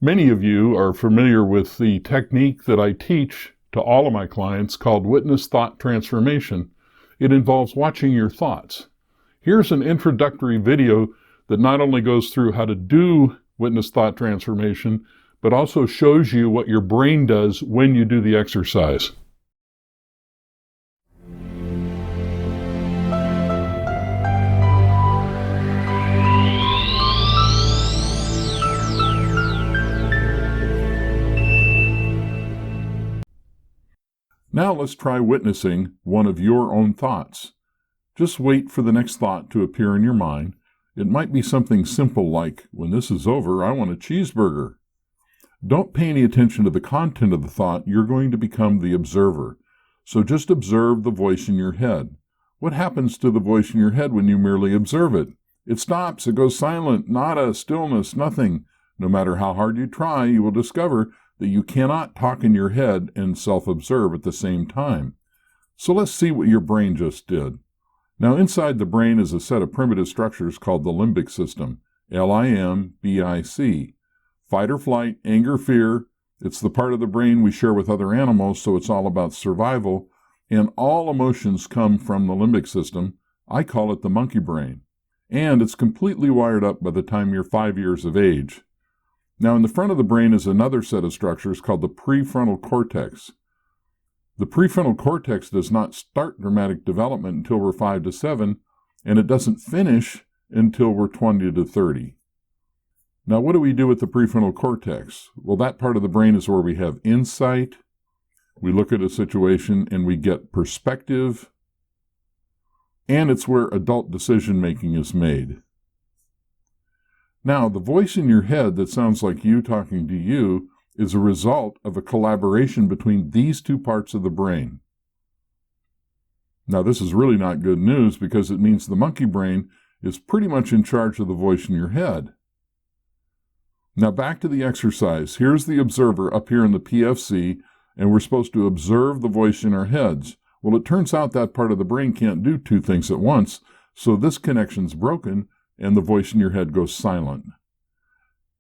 Many of you are familiar with the technique that I teach to all of my clients called Witness Thought Transformation. It involves watching your thoughts. Here's an introductory video that not only goes through how to do Witness Thought Transformation, but also shows you what your brain does when you do the exercise. Now let's try witnessing one of your own thoughts. Just wait for the next thought to appear in your mind. It might be something simple like, when this is over, I want a cheeseburger. Don't pay any attention to the content of the thought. You're going to become the observer. So just observe the voice in your head. What happens to the voice in your head when you merely observe it? It stops. It goes silent. Nada, stillness, nothing. No matter how hard you try, you will discover that you cannot talk in your head and self-observe at the same time. So let's see what your brain just did. Now, inside the brain is a set of primitive structures called the limbic system, L-I-M-B-I-C. Fight or flight, anger, fear. It's the part of the brain we share with other animals, so it's all about survival. And all emotions come from the limbic system. I call it the monkey brain. And it's completely wired up by the time you're 5 years of age. Now, in the front of the brain is another set of structures called the prefrontal cortex. The prefrontal cortex does not start dramatic development until we're 5 to 7, and it doesn't finish until we're 20 to 30. Now, what do we do with the prefrontal cortex? Well, that part of the brain is where we have insight. We look at a situation and we get perspective, and it's where adult decision-making is made. Now, the voice in your head that sounds like you talking to you is a result of a collaboration between these two parts of the brain. Now, this is really not good news because it means the monkey brain is pretty much in charge of the voice in your head. Now, back to the exercise. Here's the observer up here in the PFC, and we're supposed to observe the voice in our heads. Well, it turns out that part of the brain can't do two things at once, so this connection's broken, and the voice in your head goes silent.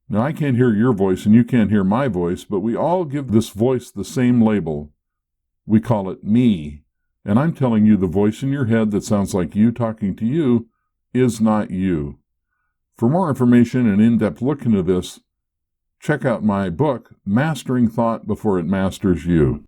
Now, I can't hear your voice and you can't hear my voice, but we all give this voice the same label. We call it me. And I'm telling you the voice in your head that sounds like you talking to you is not you. For more information and in-depth look into this, check out my book, Mastering Thought Before It Masters You.